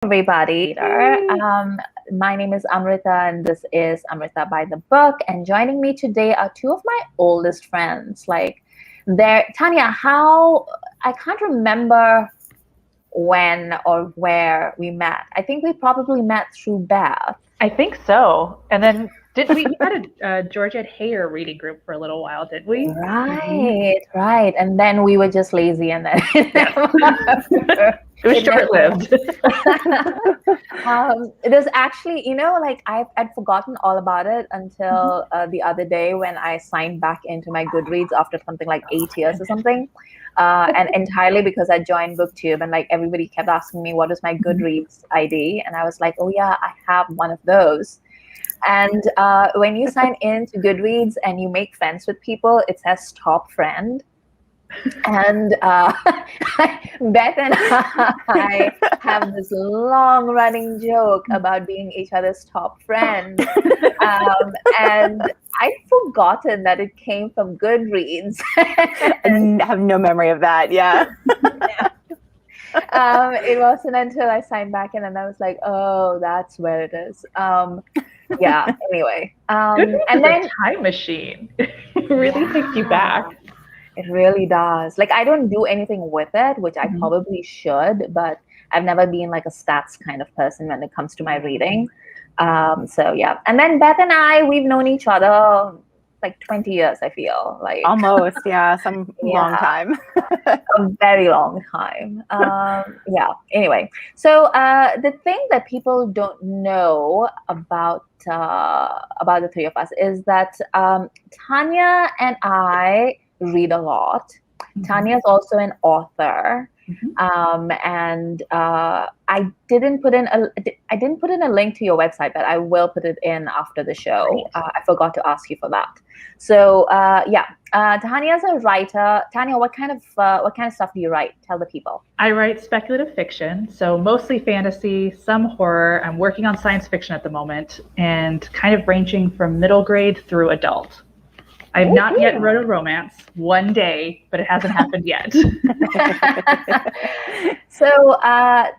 everybody. My name is Amrita, and this is Amrita by the Book. And joining me today are two of my oldest friends. Tanya, I can't remember when or where we met. I think we probably met through Beth. I think so. And then we had a Georgette Heyer reading group for a little while, didn't we? Right. And then we were just lazy, and then it was short-lived. There's actually, I'd forgotten all about it until the other day when I signed back into my Goodreads after something like 8 years or something. And entirely because I joined BookTube, and everybody kept asking me what is my Goodreads ID, and I was like, oh yeah, I have one of those. And when you sign into Goodreads and you make friends with people, it says top friend. And Beth and I have this long running joke about being each other's top friend. And I'd forgotten that it came from Goodreads. I have no memory of that. Yeah. It wasn't until I signed back in and I was like, oh, that's where it is. Anyway. And then time machine. It really takes you back. It really does. I don't do anything with it, which I probably should, but I've never been a stats kind of person when it comes to my reading. And then Beth and I, we've known each other 20 years, I feel almost, yeah, long time. A very long time. Anyway, so the thing that people don't know about the three of us is that Tanya and I read a lot. Tanya is also an author. And I didn't put in a link to your website, but I will put it in after the show. I forgot to ask you for that. So Tanya's a writer. Tanya, what kind of stuff do you write? Tell the people. I write speculative fiction, so mostly fantasy, some horror. I'm working on science fiction at the moment, and kind of ranging from middle grade through adult. I've not yet wrote a romance. One day, but it hasn't happened yet. So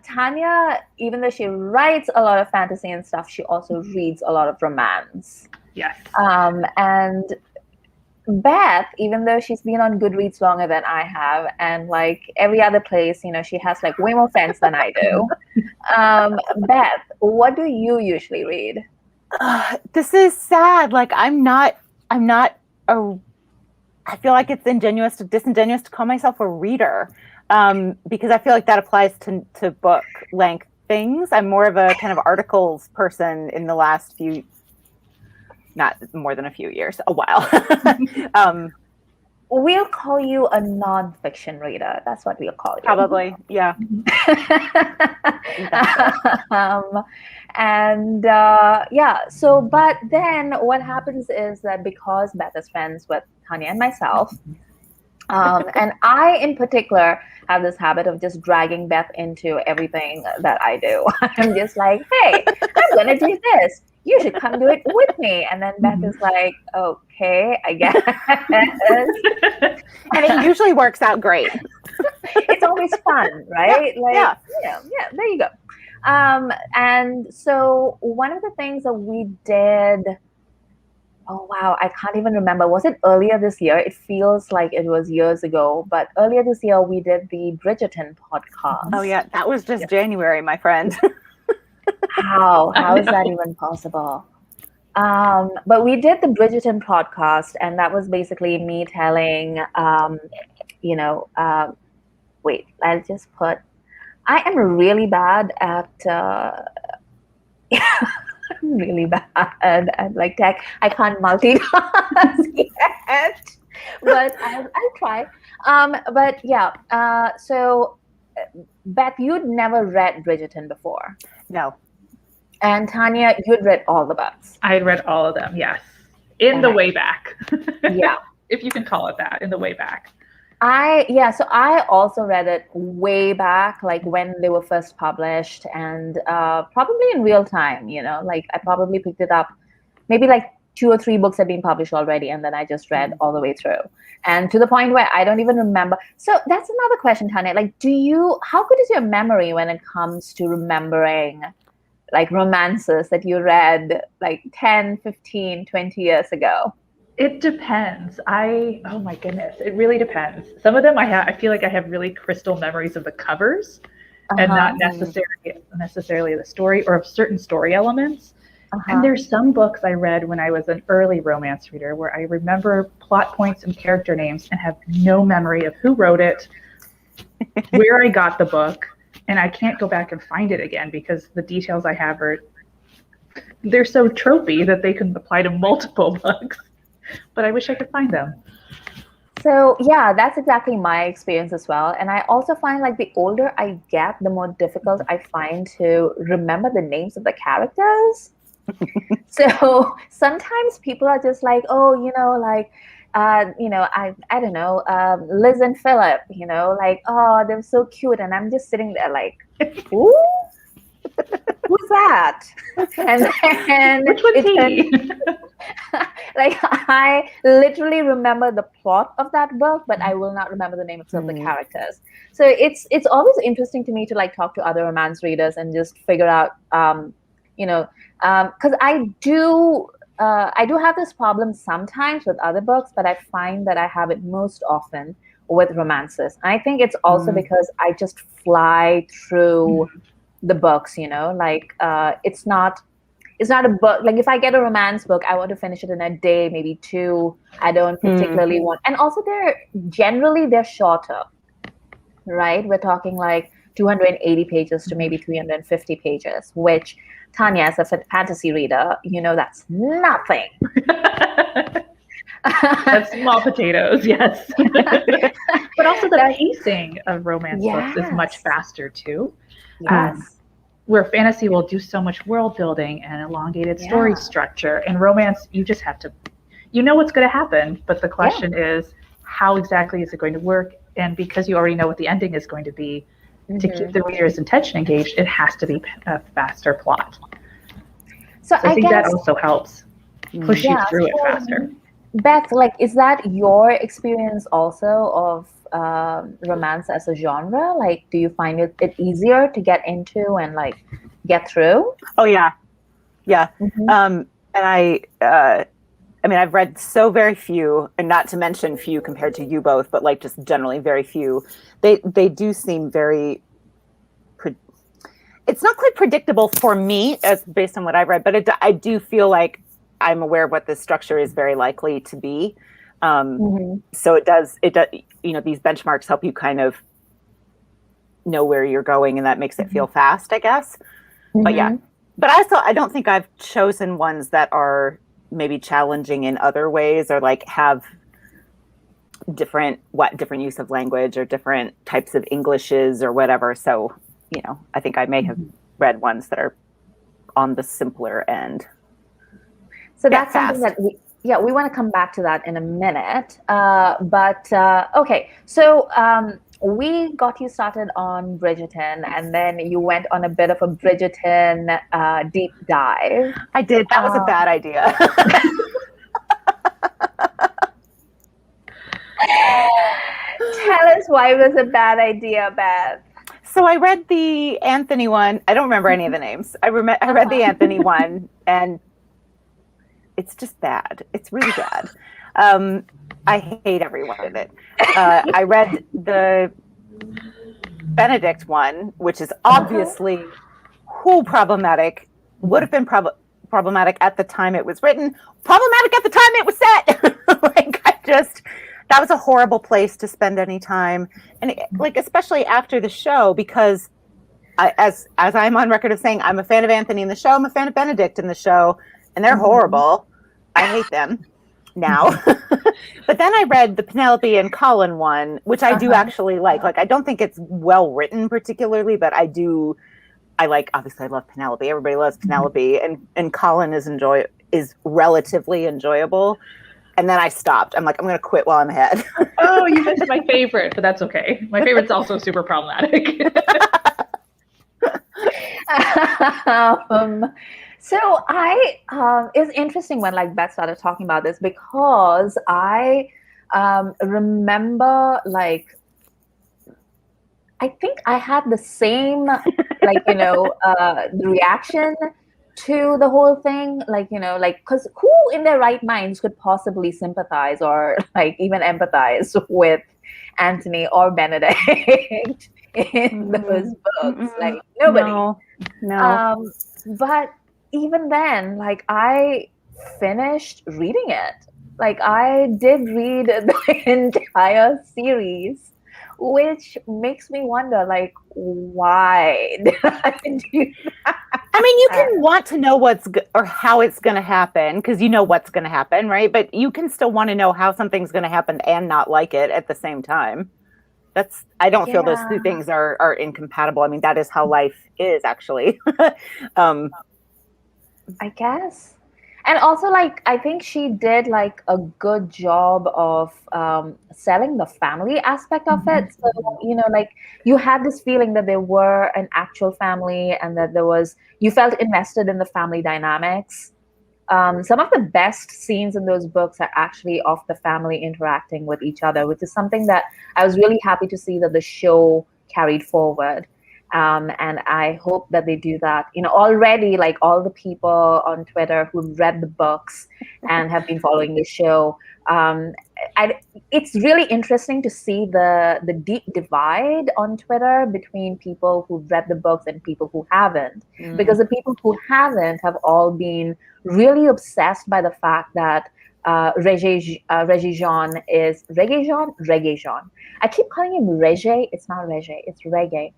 Tanya, even though she writes a lot of fantasy and stuff, she also reads a lot of romance. Yes. And Beth, even though she's been on Goodreads longer than I have, and every other place, she has way more friends than I do. Beth, what do you usually read? This is sad. I feel like it's disingenuous to call myself a reader, because I feel like that applies to book length things. I'm more of a kind of articles person in the last not more than a few years, a while. We'll call you a nonfiction reader. That's what we'll call you. Probably, yeah. But then what happens is that because Beth is friends with Tanya and myself, and I in particular have this habit of just dragging Beth into everything that I do. I'm just like, hey, I'm going to do this. You should come do it with me. And then Beth is like, okay, I guess. And it usually works out great. It's always fun, right? Yeah, there you go. And so one of the things that we did, oh wow, I can't even remember. Was it earlier this year? It feels like it was years ago, but earlier this year we did the Bridgerton podcast. Oh yeah, that was just January, my friend. How is that even possible? But we did the Bridgerton podcast, and that was basically me telling, wait, I'll just put, I am really bad at, I'm really bad at tech. I can't multitask yet, but I'll try. So Beth, you'd never read Bridgerton before. No. And Tanya, you'd read all the books. I had read all of them, yes. In the way back. Yeah. If you can call it that, in the way back. So I also read it way back, when they were first published, and probably in real time, I probably picked it up maybe 2 or 3 books had been published already, and then I just read all the way through. And to the point where I don't even remember. So that's another question, Tanya. Like, how good is your memory when it comes to remembering like romances that you read like 10, 15, 20 years ago? It depends. Oh my goodness, it really depends. Some of them I feel like I have really crystal memories of the covers and not necessarily the story or of certain story elements. And there's some books I read when I was an early romance reader where I remember plot points and character names and have no memory of who wrote it, where I got the book, and I can't go back and find it again because the details I have they're so tropey that they can apply to multiple books. But I wish I could find them. So yeah, that's exactly my experience as well. And I also find like the older I get, the more difficult I find to remember the names of the characters. So sometimes people are just like, oh, like, I don't know, Liz and Philip, like, oh, they're so cute. And I'm just sitting there like, who? Who's that? And then which one's he? Like, I literally remember the plot of that book, but I will not remember the names of the characters. So it's always interesting to me to like talk to other romance readers and just figure out, because I do have this problem sometimes with other books, but I find that I have it most often with romances. And I think it's also because I just fly through the books, like it's not a book. Like if I get a romance book, I want to finish it in a day, maybe 2. I don't particularly want, and also they're shorter, right? We're talking like 280 pages to maybe 350 pages, which Tanya, as a fantasy reader, that's nothing. That's small potatoes, yes. But also the pacing of romance books is much faster too. Yes. Where fantasy will do so much world building and elongated story structure. In romance, you just have to, what's going to happen. But the question is, how exactly is it going to work? And because you already know what the ending is going to be, to keep the reader's attention engaged, it has to be a faster plot. So I think that also helps push you through it faster. Beth, like, is that your experience also of romance as a genre? Like, do you find it easier to get into and like get through? Oh yeah. And I mean, I've read so very few, and not to mention few compared to you both, but like just generally very few. They do seem very. It's not quite predictable for me, as based on what I've read, but I do feel like I'm aware of what the structure is very likely to be. So it does. These benchmarks help you kind of know where you're going, and that makes it feel fast, I guess. But yeah, but also I don't think I've chosen ones that are maybe challenging in other ways, or like have different use of language or different types of Englishes or whatever. So, I think I may have read ones that are on the simpler end. So that's something that we want to come back to that in a minute. Okay. So we got you started on Bridgerton, and then you went on a bit of a Bridgerton deep dive. I did. That was a bad idea. Tell us why it was a bad idea, Beth. So I read the Anthony one. I don't remember any of the names. I read the Anthony one, and it's just bad. It's really bad. I hate everyone in it. I read the Benedict one, which is obviously problematic. Would have been problematic at the time it was written. Problematic at the time it was set. That was a horrible place to spend any time, and especially after the show, because as I'm on record of saying, I'm a fan of Anthony in the show, I'm a fan of Benedict in the show, and they're horrible. I hate them now. But then I read the Penelope and Colin one, which I do actually like. Like, I don't think it's well written particularly, but obviously I love Penelope. Everybody loves Penelope, and Colin is relatively enjoyable. And then I stopped. I'm like, I'm going to quit while I'm ahead. Oh, you missed my favorite, but that's okay. My favorite's also super problematic. So it's interesting when like Beth started talking about this because I remember like I think I had the same like the reaction to the whole thing, like like because who in their right minds could possibly sympathize or like even empathize with Anthony or Benedict in those books? Like nobody. No. But even then, like I finished reading it. Like I did read the entire series, which makes me wonder, like, why did I do that? I mean, you can want to know or how it's going to happen because you know what's going to happen, right? But you can still want to know how something's going to happen and not like it at the same time. I don't feel those two things are incompatible. I mean, that is how life is, actually. I guess. And also, like, I think she did like a good job of selling the family aspect of it. So, like you had this feeling that there were an actual family and that you felt invested in the family dynamics. Some of the best scenes in those books are actually of the family interacting with each other, which is something that I was really happy to see that the show carried forward. And I hope that they do that. Already, like all the people on Twitter who've read the books and have been following the show, it's really interesting to see the deep divide on Twitter between people who've read the books and people who haven't. Because the people who haven't have all been really obsessed by the fact that Regé Jean is Regé Jean. I keep calling him Regé. It's not Regé. It's Regé.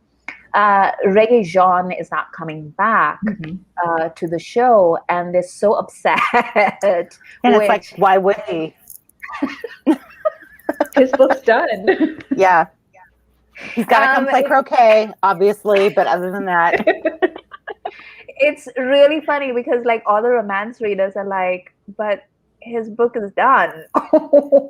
Regé Jean is not coming back to the show, and they're so upset. And it's like, why would he? His book's done. Yeah. He's got to come play croquet, obviously, but other than that. It's really funny because like all the romance readers are like, but his book is done.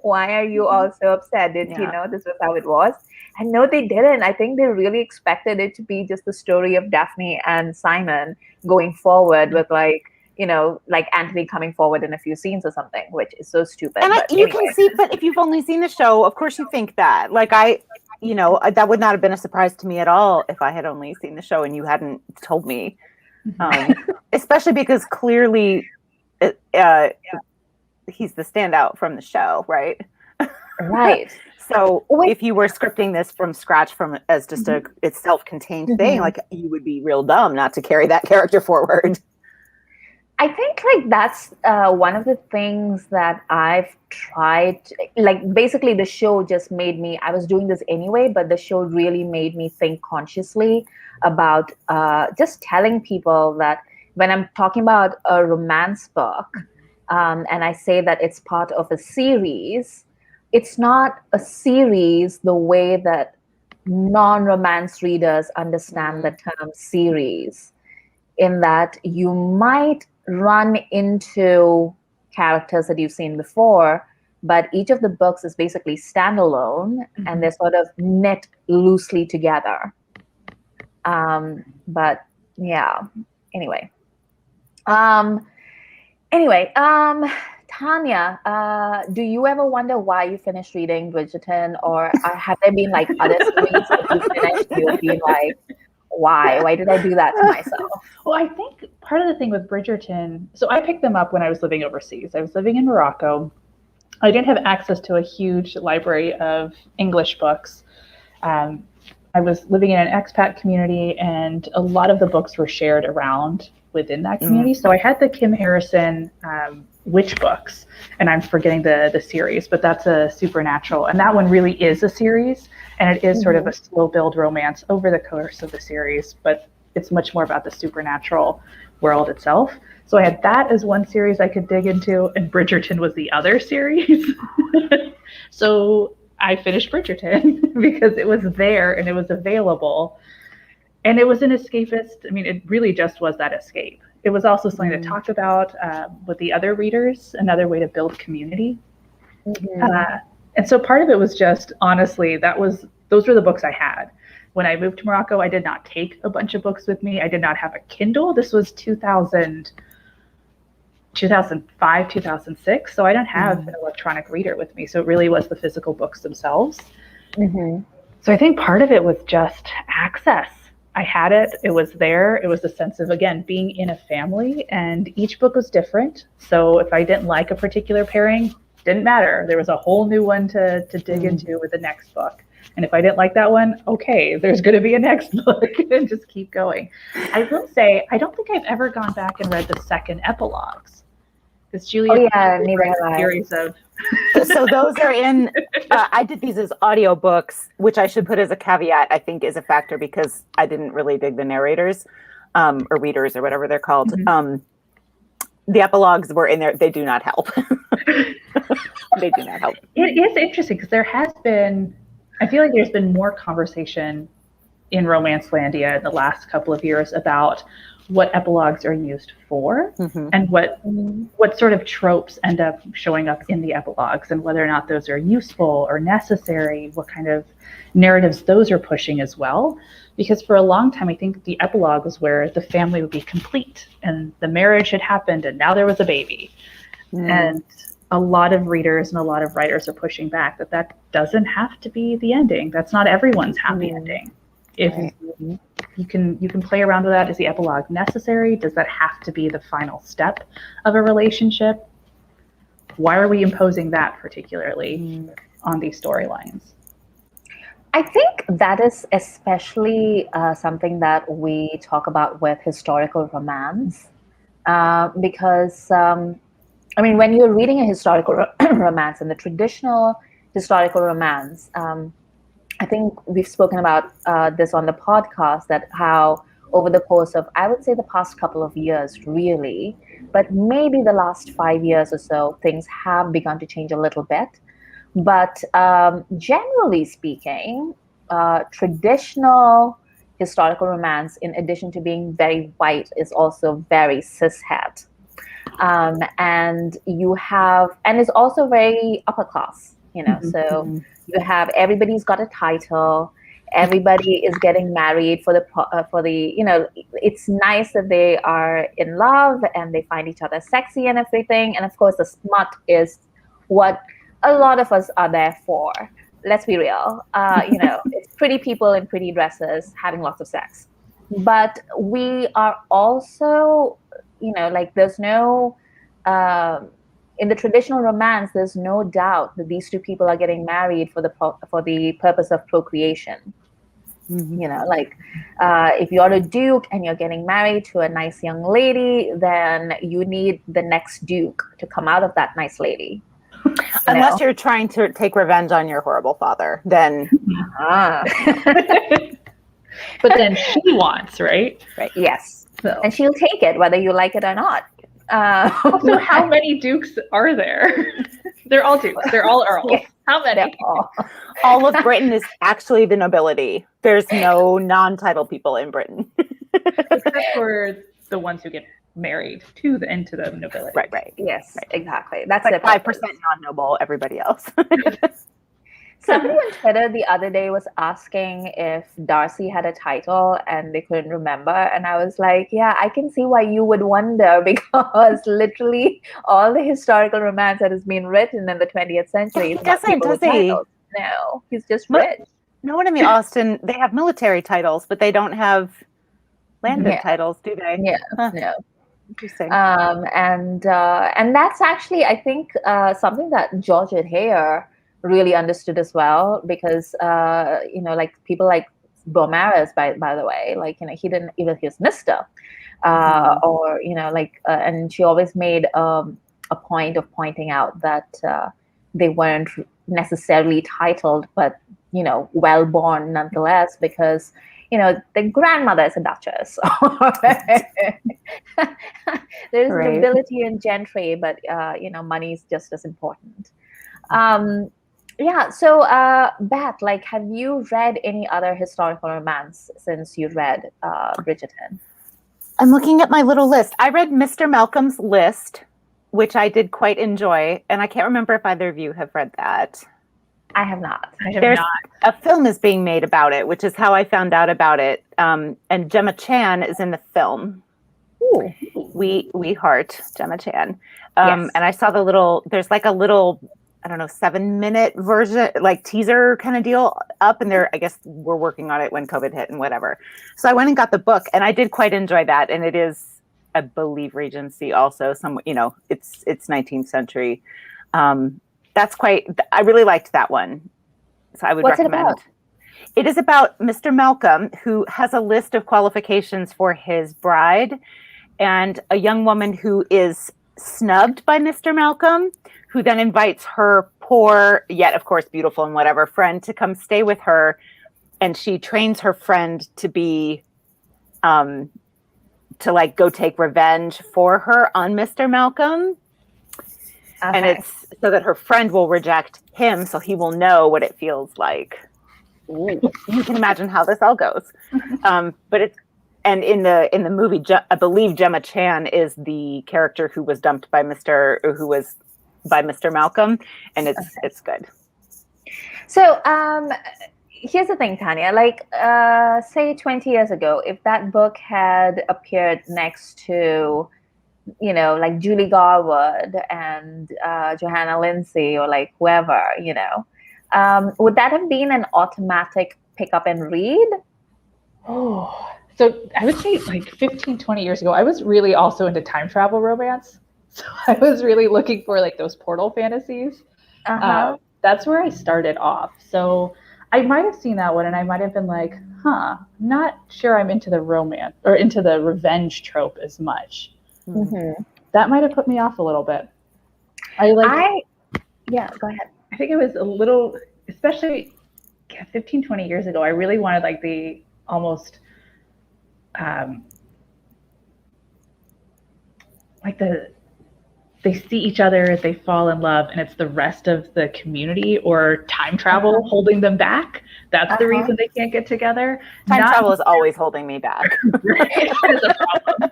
Why are you all so upset? Didn't you know this was how it was? And no, they didn't. I think they really expected it to be just the story of Daphne and Simon going forward with like Anthony coming forward in a few scenes or something, which is so stupid. And you can see, but if you've only seen the show, of course you think that. Like that would not have been a surprise to me at all if I had only seen the show and you hadn't told me. Especially because clearly he's the standout from the show, right? Right. So if you were scripting this from scratch as just a self-contained thing, like you would be real dumb not to carry that character forward. I think like that's one of the things that I've tried. Like basically the show just made me, I was doing this anyway, but the show really made me think consciously about just telling people that when I'm talking about a romance book and I say that it's part of a series, it's not a series the way that non-romance readers understand the term series, in that you might run into characters that you've seen before, but each of the books is basically standalone and they're sort of knit loosely together. But yeah, anyway. Tanya, do you ever wonder why you finished reading Bridgerton, or have there been like other series that you finished and you've been like, why did I do that to myself? Well, I think part of the thing with Bridgerton, so I picked them up when I was living overseas. I was living in Morocco. I didn't have access to a huge library of English books. I was living in an expat community, and a lot of the books were shared around within that community. So I had the Kim Harrison witch books, and I'm forgetting the series, but that's a supernatural, and that one really is a series, and it is sort of a slow build romance over the course of the series, but it's much more about the supernatural world itself. So I had that as one series I could dig into, and Bridgerton was the other series. So I finished Bridgerton because it was there and it was available, and it was an escapist. I mean, it really just was that escape. It was also something to talk about with the other readers, another way to build community. And so part of it was just, honestly, those were the books I had. When I moved to Morocco, I did not take a bunch of books with me. I did not have a Kindle. This was 2000. 2005, 2006. So I don't have an electronic reader with me. So it really was the physical books themselves. So I think part of it was just access. I had it. It was there. It was a sense of, again, being in a family, and each book was different. So if I didn't like a particular pairing, didn't matter. There was a whole new one to dig into with the next book. And if I didn't like that one, okay, there's going to be a next book, and just keep going. I will say, I don't think I've ever gone back and read the second epilogues. Because Julia, neither have I. Series of. So those are in, I did these as audiobooks, which I should put as a caveat, I think is a factor because I didn't really dig the narrators or readers or whatever they're called. The epilogues were in there. They do not help. They do not help. It is interesting because there has been, I feel like there's been more conversation in Romancelandia in the last couple of years about what epilogues are used for and what sort of tropes end up showing up in the epilogues and whether or not those are useful or necessary, what kind of narratives those are pushing as well. Because for a long time, I think the epilogue was where the family would be complete and the marriage had happened and now there was a baby. And a lot of readers and a lot of writers are pushing back that doesn't have to be the ending. That's not everyone's happy ending. If you can play around with that. Is the epilogue necessary? Does that have to be the final step of a relationship? Why are we imposing that particularly on these storylines? I think that is especially something that we talk about with historical romance, because I mean, when you're reading a historical romance and the traditional historical romance, I think we've spoken about this on the podcast, that how over the course of, I would say the past couple of years, really, but maybe the last 5 years or so, things have begun to change a little bit. But generally speaking, traditional historical romance, in addition to being very white, is also very cishet. And you have, and it's also very upper class, so you have, everybody's got a title, everybody is getting married for the, it's nice that they are in love and they find each other sexy and everything. And of course, the smut is what a lot of us are there for. Let's be real. It's pretty people in pretty dresses having lots of sex. But we are also, there's no, in the traditional romance, there's no doubt that these two people are getting married for the purpose of procreation. If you're a duke and you're getting married to a nice young lady, then you need the next duke to come out of that nice lady. Unless you're trying to take revenge on your horrible father, then. But then she wants, right? Right. Yes. So. And she'll take it whether you like it or not. So how many dukes are there? They're all dukes. They're all earls. Yeah. How many? All of Britain is actually the nobility. There's no non-title people in Britain. Except for the ones who get married into the nobility. Right. Yes, right. Exactly. That's like 5% non-noble, everybody else. Somebody on Twitter the other day was asking if Darcy had a title and they couldn't remember. And I was like, yeah, I can see why you would wonder, because literally all the historical romance that has been written in the 20th century is about people with titles. No, he's just rich. No one in the Austen, they have military titles, but they don't have landed titles, do they? Yeah, no. Interesting. And that's actually, I think, something that George Hare really understood as well, because people like Beaumaris, by the way, he didn't even, he was Mr. And she always made a point of pointing out that they weren't necessarily titled, but well born nonetheless, because the grandmother is a duchess. There's nobility and gentry, but money is just as important. So Beth, have you read any other historical romance since you read Bridgerton? I'm looking at my little list. I read Mr. Malcolm's List, which I did quite enjoy, and I can't remember if either of you have read that. I have not. A film is being made about it, which is how I found out about it. And Gemma Chan is in the film. Ooh. We Heart, Gemma Chan. Yes. And I saw there's like a little, I don't know, 7-minute version, like teaser kind of deal up, and I guess we're working on it when COVID hit and whatever. So I went and got the book, and I did quite enjoy that. And it is, I believe, Regency also. It's 19th century. I really liked that one. So I would What's recommend. it about? It is about Mr. Malcolm, who has a list of qualifications for his bride, and a young woman who is snubbed by Mr. Malcolm, who then invites her poor, yet of course beautiful and whatever, friend to come stay with her. And she trains her friend to be, to like go take revenge for her on Mr. Malcolm. Okay. And it's so that her friend will reject him, so he will know what it feels like. Ooh, you can imagine how this all goes. And in the movie, I believe Gemma Chan is the character who was by Mr. Malcolm, and it's good. So here's the thing, Tanya. Like, say 20 years ago, if that book had appeared next to, like Julie Garwood and Johanna Lindsay, or like whoever, would that have been an automatic pick up and read? Oh, so I would say like 15, 20 years ago, I was really also into time travel romance. So I was really looking for like those portal fantasies. That's where I started off. So I might have seen that one and I might have been like, not sure I'm into the romance or into the revenge trope as much. Mm-hmm. That might have put me off a little bit. Yeah, go ahead. I think it was a little, especially 15, 20 years ago, I really wanted like the almost they see each other, they fall in love, and it's the rest of the community or time travel holding them back. That's the reason they can't get together. Time travel is always holding me back. Right? That is a problem.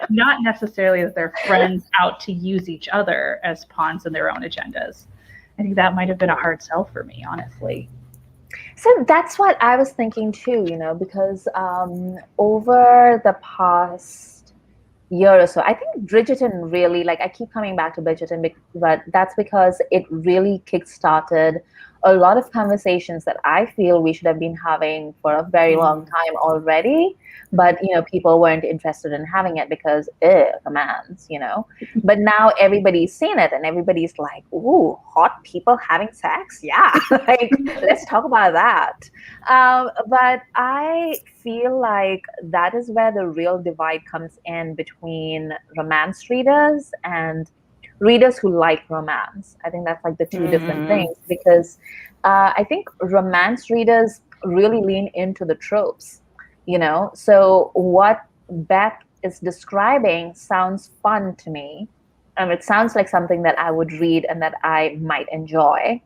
Not necessarily that they're friends out to use each other as pawns in their own agendas. I think that might have been a hard sell for me, honestly. So that's what I was thinking too, because over the past year or so, I think Bridgerton really, like, I keep coming back to Bridgerton, but that's because it really kickstarted a lot of conversations that I feel we should have been having for a very long time already. But, people weren't interested in having it because, romance, But now everybody's seen it and everybody's like, ooh, hot people having sex? Yeah, like, let's talk about that. But I feel like that is where the real divide comes in between romance readers and readers who like romance. I think that's like the two different things, because I think romance readers really lean into the tropes. So what Beth is describing sounds fun to me. It sounds like something that I would read and that I might enjoy.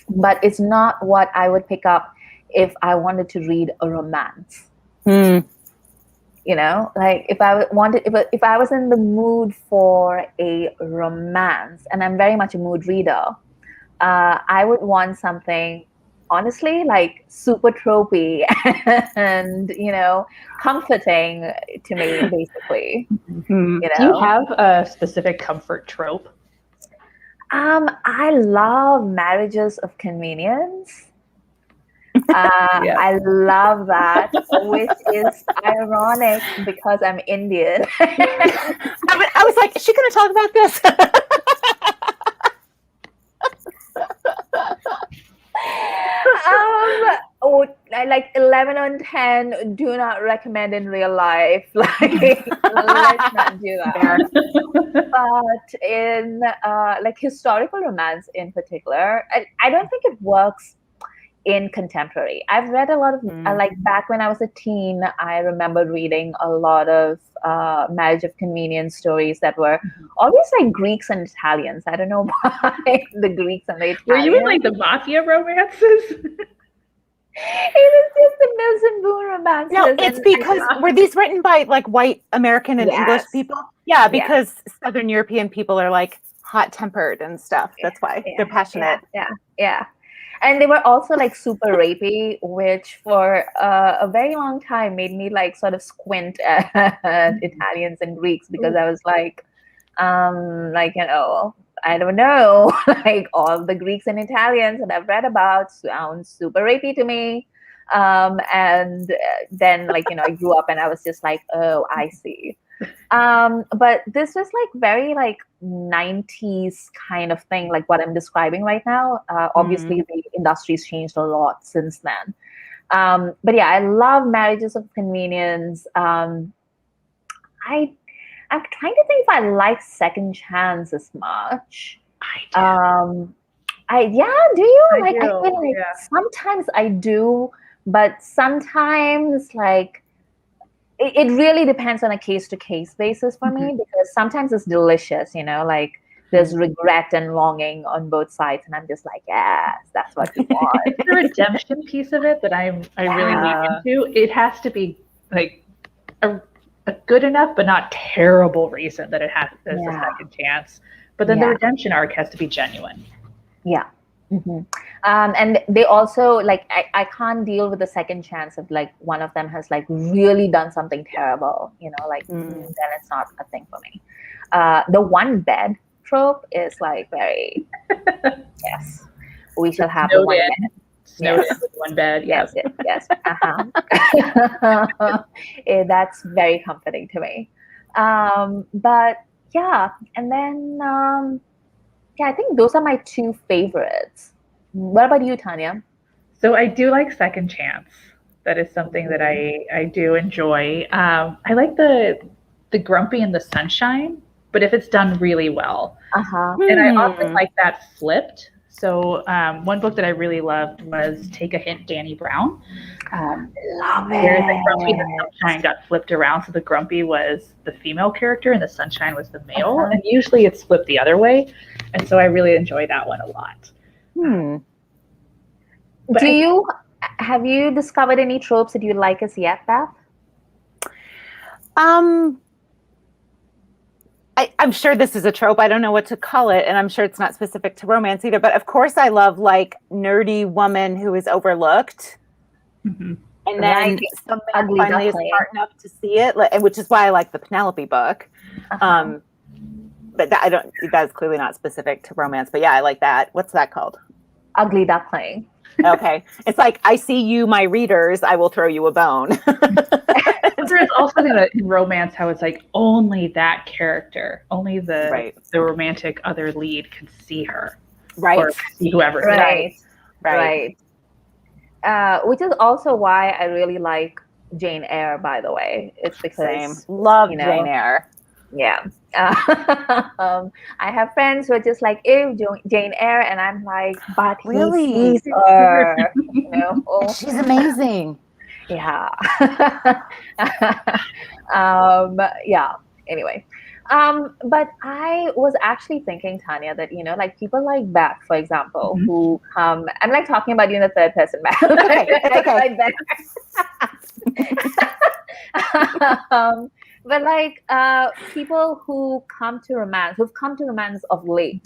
But it's not what I would pick up if I wanted to read a romance. Like if I was in the mood for a romance, and I'm very much a mood reader, I would want something, honestly, like super tropey and comforting to me, basically. Do you have a specific comfort trope? I love marriages of convenience. I love that, which is ironic because I'm Indian. I was like, is she going to talk about this? Like 11 on 10, do not recommend in real life. Like, let's not do that. But in like historical romance in particular, I don't think it works in contemporary. I've read a lot of, like back when I was a teen, I remember reading a lot of marriage of convenience stories that were always like Greeks and Italians. I don't know why the Greeks and the Italians. Were you in like the mafia romances? It was just the Mills and Boone romances. No, it's because were these written by like white American and English people? Yeah, because Southern European people are like hot-tempered and stuff. That's why they're passionate. Yeah. And they were also like super rapey, which for a very long time made me like sort of squint at Italians and Greeks, because I was like, I don't know, like all the Greeks and Italians that I've read about sound super rapey to me. And then like, I grew up and I was just like, oh, I see. But this was like very like 90s kind of thing, like what I'm describing right now. Obviously the industry's changed a lot since then. But yeah, I love Marriages of Convenience. I'm trying to think if I like Second Chance as much. I do. Do you? I Like, I do, feel like sometimes I do, but sometimes like it really depends on a case-to-case basis for me, because sometimes it's delicious, like there's regret and longing on both sides, and I'm just like, yes, that's what we want. It's the redemption piece of it that I really lean into. It has to be like a good enough but not terrible reason that it has a second chance. But then the redemption arc has to be genuine. Yeah. Mm-hmm. And they also like, I can't deal with the second chance of like one of them has like really done something terrible, like then it's not a thing for me. The one bed trope is like very yes, we shall have the one bed. Snowed in with one bed. Yes. That's very comforting to me. But yeah, and then I think those are my two favorites. What about you, Tanya? So I do like Second Chance. That is something that I do enjoy. I like the Grumpy and the Sunshine, but if it's done really well. And I often like that flipped. So one book that I really loved was Take a Hint, Danny Brown. Love it. Where the Grumpy and the Sunshine got flipped around. So the Grumpy was the female character and the Sunshine was the male. And usually it's flipped the other way. And so I really enjoy that one a lot. Have you discovered any tropes that you like as yet, Beth? I'm sure this is a trope. I don't know what to call it, and I'm sure it's not specific to romance either. But of course, I love like nerdy woman who is overlooked, and then some man finally is smart enough to see it, which is why I like the Penelope book. But that's clearly not specific to romance. But yeah, I like that. What's that called? Ugly Duckling. Okay, it's like, I see you, my readers. I will throw you a bone. There's also in romance how it's like only that character, only the romantic other lead can see her, or see whoever. Right. Which is also why I really like Jane Eyre. By the way, it's because love Jane Eyre. Yeah. I have friends who are just like, ew, Jane Eyre, and I'm like, but really, he sees her. She's amazing. Yeah. Anyway. But I was actually thinking, Tanya, that, like people like Beth, for example, who come, I'm like talking about you in the third person, Beth. Okay. But like people who've come to romance of late,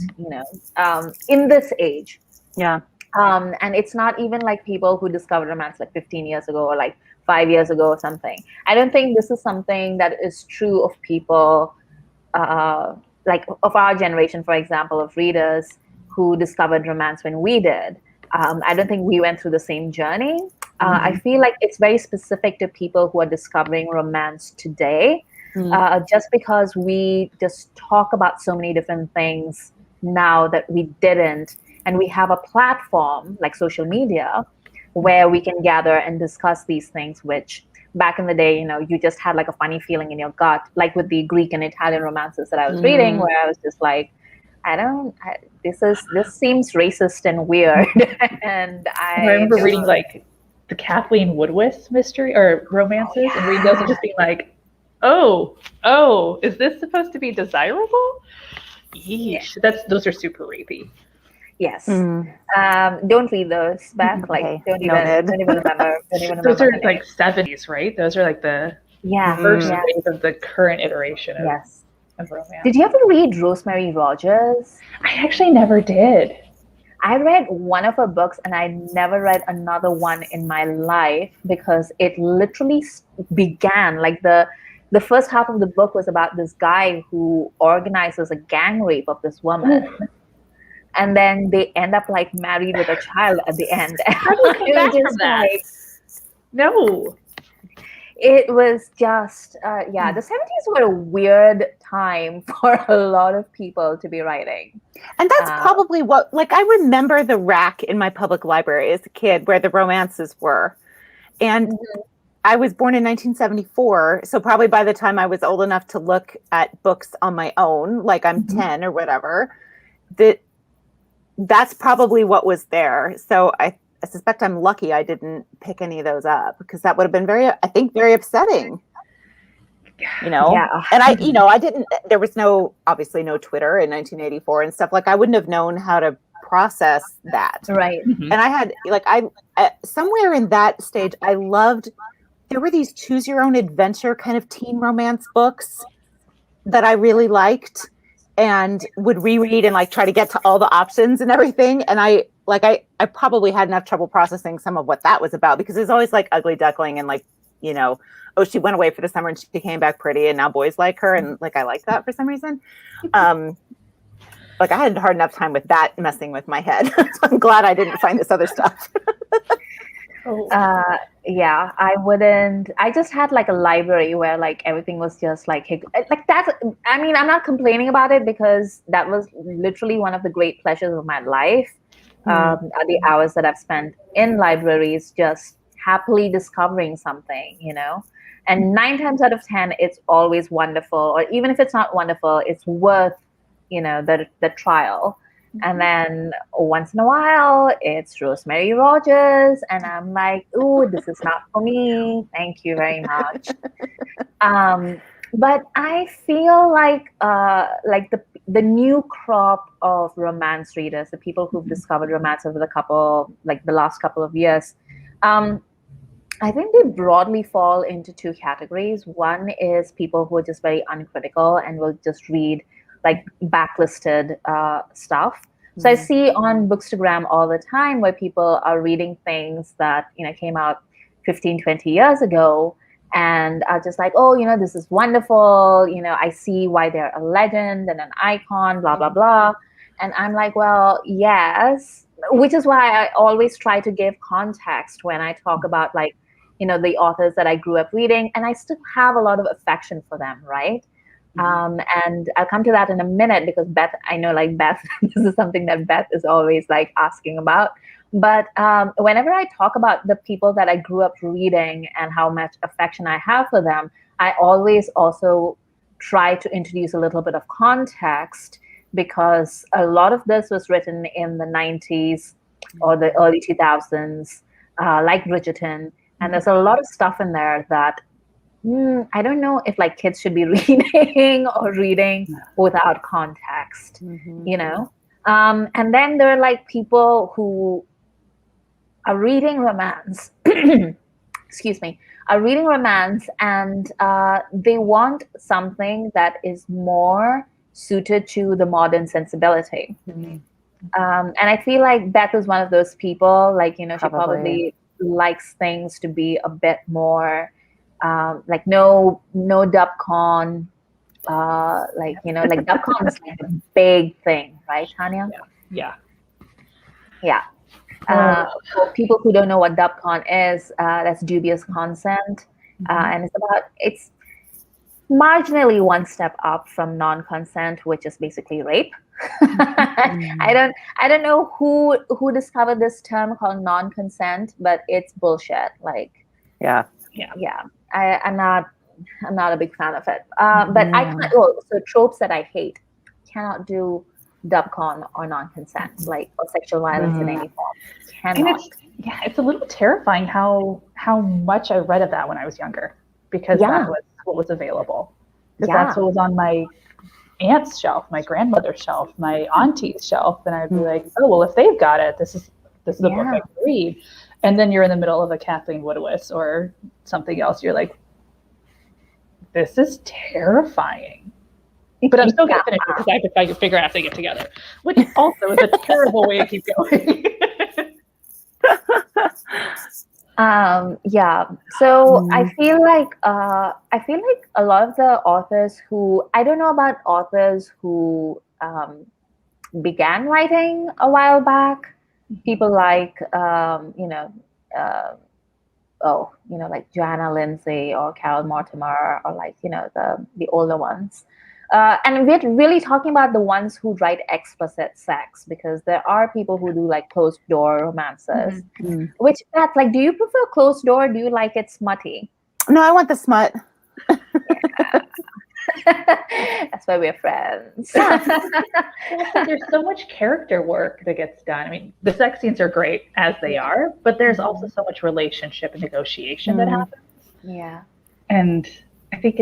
in this age. Yeah. And it's not even like people who discovered romance like 15 years ago or like 5 years ago or something. I don't think this is something that is true of people like of our generation, for example, of readers who discovered romance when we did. I don't think we went through the same journey. I feel like it's very specific to people who are discovering romance today, just because we just talk about so many different things now that we didn't. And we have a platform like social media where we can gather and discuss these things, which back in the day, you just had like a funny feeling in your gut, like with the Greek and Italian romances that I was reading, where I was just like, this seems racist and weird. And I remember reading like the Kathleen Woodwith mystery or romances and reading those and just being like, oh, is this supposed to be desirable? Yeesh, those are super rapey. Yes. Don't read those, Beth. Like, don't even remember. Those are like 70s, right? Those are like the first wave of the current iteration of romance. Did you ever read Rosemary Rogers? I actually never did. I read one of her books and I never read another one in my life because it literally began like the first half of the book was about this guy who organizes a gang rape of this woman. And then they end up like married with a child at the end. How do you come back from that? Like, no. It was just, the 70s were a weird time for a lot of people to be writing. And that's probably what, like, I remember the rack in my public library as a kid where the romances were. And I was born in 1974. So probably by the time I was old enough to look at books on my own, like I'm 10 or whatever, that's probably what was there. So I suspect I'm lucky I didn't pick any of those up because that would have been very upsetting, you know? Yeah. And there was obviously no Twitter in 1984 and stuff. Like I wouldn't have known how to process that. Right. And I had somewhere in that stage, there were these choose your own adventure kind of teen romance books that I liked and would reread and like try to get to all the options and everything. And I probably had enough trouble processing some of what that was about because it was always like ugly duckling and like, you know, oh, she went away for the summer and she came back pretty and now boys like her. And like, I like that for some reason. Like I had a hard enough time with that messing with my head. So I'm glad I didn't find this other stuff. Yeah, I just had like a library where like everything was just like that's, I mean, I'm not complaining about it because that was literally one of the great pleasures of my life. Are the hours that I've spent in libraries just happily discovering something, you know, and 9 times out of 10, it's always wonderful. Or even if it's not wonderful, it's worth, you know, the trial. And then once in a while, it's Rosemary Rogers, and I'm like, "Ooh, this is not for me. Thank you very much." But I feel like the new crop of romance readers, the people who've discovered romance over the last couple of years, I think they broadly fall into 2 categories. One is people who are just very uncritical and will just read like backlisted stuff. So I see on Bookstagram all the time where people are reading things that, you know, came out 15, 20 years ago and are just like, oh, you know, this is wonderful. You know, I see why they're a legend and an icon, blah, blah, blah. And I'm like, well, yes, which is why I always try to give context when I talk about like, you know, the authors that I grew up reading, and I still have a lot of affection for them, right? And I'll come to that in a minute because Beth, I know like Beth, this is something that Beth is always like asking about. But whenever I talk about the people that I grew up reading and how much affection I have for them, I always also try to introduce a little bit of context because a lot of this was written in the 90s or the early 2000s, like Bridgerton. And there's a lot of stuff in there that I don't know if like kids should be reading or reading without context, you know? And then there are like people who are reading romance, excuse me, are reading romance and they want something that is more suited to the modern sensibility. And I feel like Beth is one of those people, like, you know, she probably likes things to be a bit more like no dubcon, like, you know, like dubcon is like a big thing, right, Tanya? Yeah. For people who don't know what dubcon is, that's dubious consent, and it's marginally one step up from non-consent, which is basically rape. I don't know who discovered this term called non-consent, but it's bullshit. Like, yeah. I'm not a big fan of it. But I can't. So tropes that I hate, cannot do dubcon or non-consent, like or sexual violence in any form. Cannot. It's a little terrifying how much I read of that when I was younger, because that was what was available. Because that's what was on my aunt's shelf, my grandmother's shelf, my auntie's shelf, and I'd be like, oh well, if they've got it, this is a book I can read. And then you're in the middle of a Kathleen Woodward or something else. You're like, this is terrifying. But I'm still going to finish it because I have to figure out if they get together, which also is a terrible way to keep going. Yeah. So I feel like a lot of the authors who, I don't know about authors who began writing a while back, people like like Joanna Lindsay or Carol Mortimer, or like the older ones. And we're really talking about the ones who write explicit sex, because there are people who do like closed door romances. Which, Beth, like, do you prefer closed door? Do you like it smutty? No, I want the smut. Yeah. That's why we're friends. There's so much character work that gets done. I mean, the sex scenes are great as they are, but there's also so much relationship and negotiation that happens. Yeah. And I think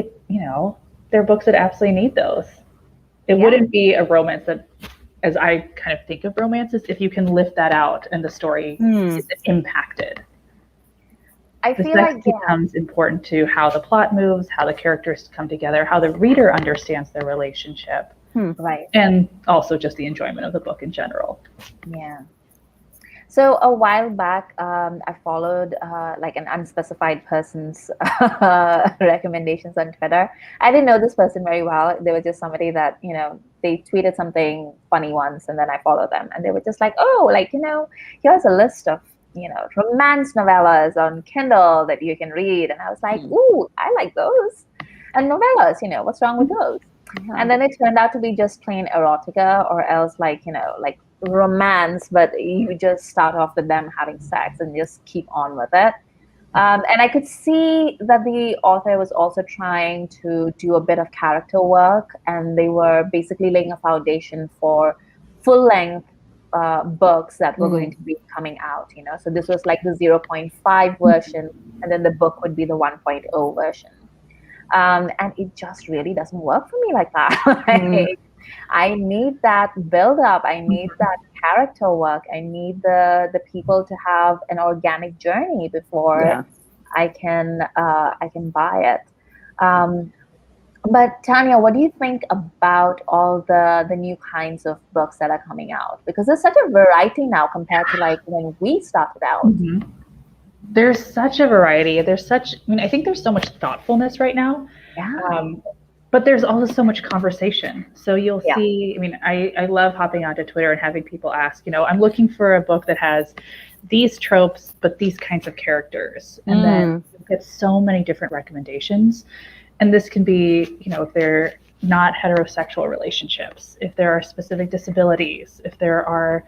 there are books that absolutely need those. It wouldn't be a romance that, as I kind of think of romances, if you can lift that out and the story is impacted. I The feel sex like becomes important to how the plot moves, how the characters come together, how the reader understands their relationship. Right. And also just the enjoyment of the book in general. Yeah. So a while back, I followed like an unspecified person's recommendations on Twitter. I didn't know this person very well. They were just somebody that, they tweeted something funny once, and then I followed them, and they were just like, oh, like, here's a list of, romance novellas on Kindle that you can read. And I was like, ooh, I like those. And novellas, what's wrong with those? And then it turned out to be just plain erotica, or else like, like romance, but you just start off with them having sex and just keep on with it. And I could see that the author was also trying to do a bit of character work, and they were basically laying a foundation for full-length books that were going to be coming out, So this was like the 0.5 version, and then the book would be the 1.0 version. And it just really doesn't work for me like that. I need that build up. I need that character work. I need the people to have an organic journey before I can buy it. But Tanya, what do you think about all the new kinds of books that are coming out? Because there's such a variety now compared to like when we started out. There's such a variety. I think there's so much thoughtfulness right now. Yeah. But there's also so much conversation. So you'll see, I love hopping onto Twitter and having people ask, I'm looking for a book that has these tropes, but these kinds of characters. And then you get so many different recommendations. And this can be, if they're not heterosexual relationships, if there are specific disabilities, if there are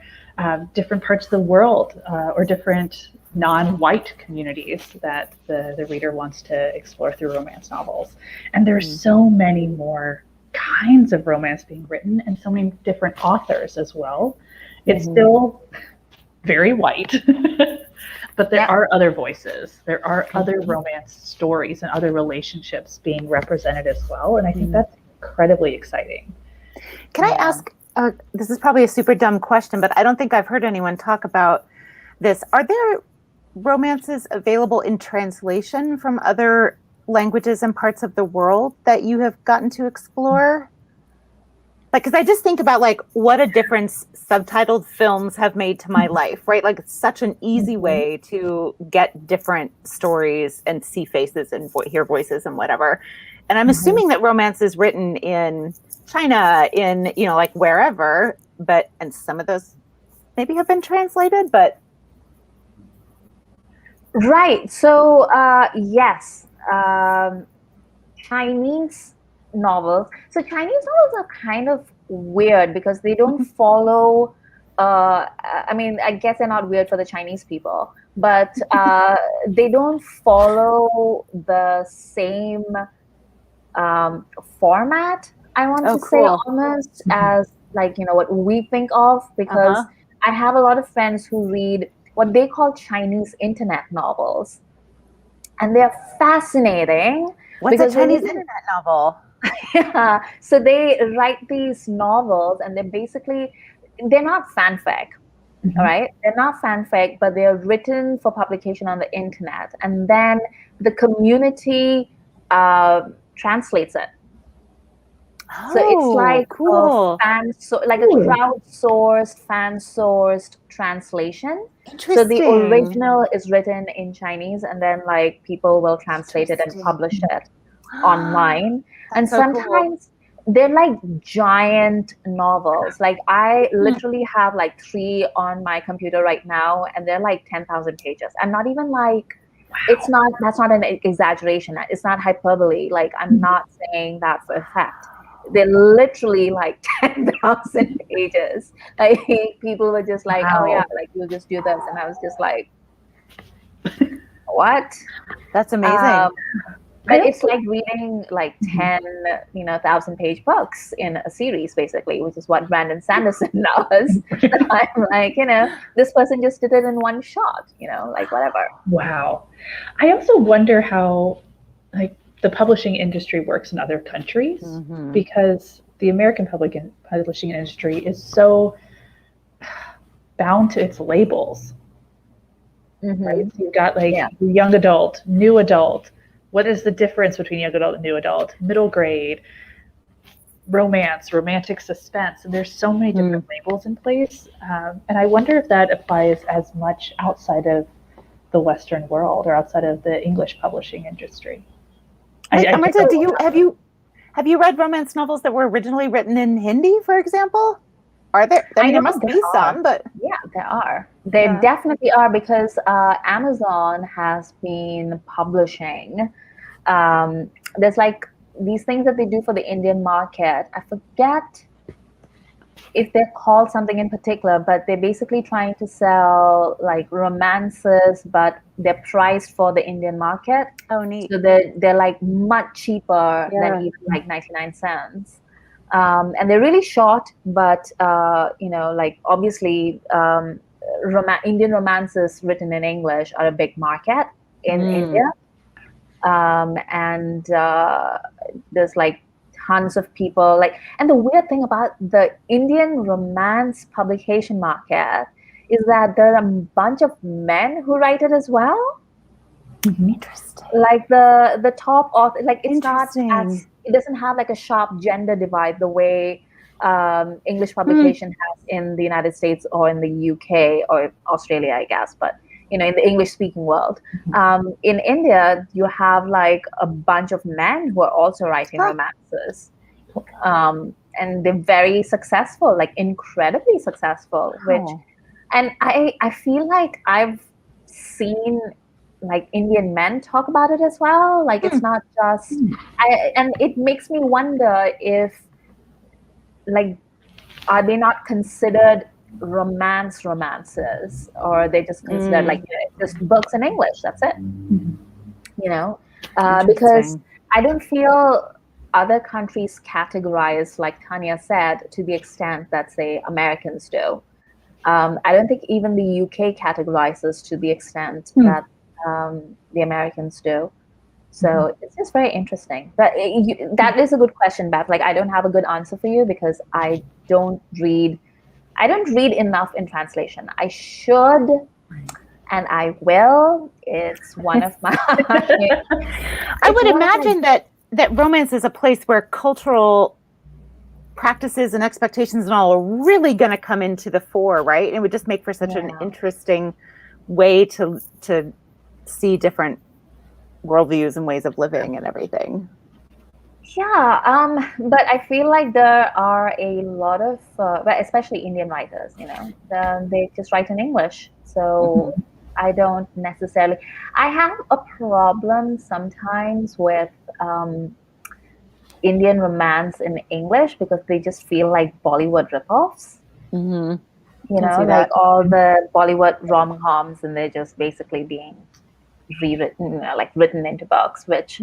different parts of the world or different non-white communities that the reader wants to explore through romance novels. And there's so many more kinds of romance being written, and so many different authors as well. It's still very white, but there are other voices. There are other romance stories and other relationships being represented as well. And I think that's incredibly exciting. Can I ask, this is probably a super dumb question, but I don't think I've heard anyone talk about this. Are there romances available in translation from other languages and parts of the world that you have gotten to explore? Like, because I just think about like what a difference subtitled films have made to my life, right? Like, it's such an easy way to get different stories and see faces and hear voices and whatever. And I'm assuming that romance is written in China, in, like wherever, and some of those maybe have been translated, but. Right. So, yes, Chinese novels. So Chinese novels are kind of weird because they don't follow, I guess they're not weird for the Chinese people, but they don't follow the same format, I want to say, almost as like, what we think of, because I have a lot of friends who read what they call Chinese internet novels. And they're fascinating. What's a Chinese internet novel? Yeah. So they write these novels, and they're not fanfic. All right. They're not fanfic, but they're written for publication on the internet. And then the community translates it. So it's like cool. like a crowdsourced, fan-sourced translation. Interesting. So the original is written in Chinese, and then like people will translate it and publish it online. And so cool. sometimes they're like giant novels. Like I literally have like 3 on my computer right now, and they're like 10,000 pages. I'm not even like, that's not an exaggeration. It's not hyperbole. Like I'm not saying that for effect. They're literally like 10,000 pages. Like people were just like, oh yeah, like you'll just do this. And I was just like, what? That's amazing. But it's like reading like 10, 1,000-page books in a series, basically, which is what Brandon Sanderson does. I'm like, this person just did it in one shot, like whatever. Wow. I also wonder how like the publishing industry works in other countries, because the American publishing industry is so bound to its labels. Right? So you've got like young adult, new adult. What is the difference between young adult and new adult? Middle grade, romance, romantic suspense, and there's so many different labels in place. And I wonder if that applies as much outside of the Western world or outside of the English publishing industry. Amrita, have you read romance novels that were originally written in Hindi, for example? Are there? I mean, there must be some, but yeah, there are. There definitely are, because Amazon has been publishing. There's like these things that they do for the Indian market. I forget if they're called something in particular, but they're basically trying to sell like romances, but they're priced for the Indian market. Oh, neat. So they're like much cheaper than even like 99 cents. And they're really short, but like obviously Indian romances written in English are a big market in India. And there's like tons of people and the weird thing about the Indian romance publication market is that there are a bunch of men who write it as well. Interesting. Like the top author, like it's not as, it doesn't have like a sharp gender divide the way English publication has in the United States or in the UK or Australia, I guess, but in the English speaking world. In India, you have like a bunch of men who are also writing romances. And they're very successful, like incredibly successful, and I feel like I've seen like Indian men talk about it as well. Like it's not just, and it makes me wonder if like, are they not considered romances, or are they just considered like just books in English? That's it. Because I don't feel other countries categorize, like Tanya said, to the extent that say Americans do. I don't think even the UK categorizes to the extent that the Americans do. So it's just very interesting. But that is a good question, Beth. Like I don't have a good answer for you because I don't read enough in translation. I should, and I will. It's one of my. I would imagine that romance is a place where cultural practices and expectations and all are really going to come into the fore, right? And it would just make for such an interesting way to see different worldviews and ways of living and everything. Yeah, but I feel like there are a lot of, especially Indian writers, they just write in English. So I don't necessarily, I have a problem sometimes with Indian romance in English because they just feel like Bollywood ripoffs. Like all the Bollywood rom-coms, and they're just basically being rewritten, like written into books, which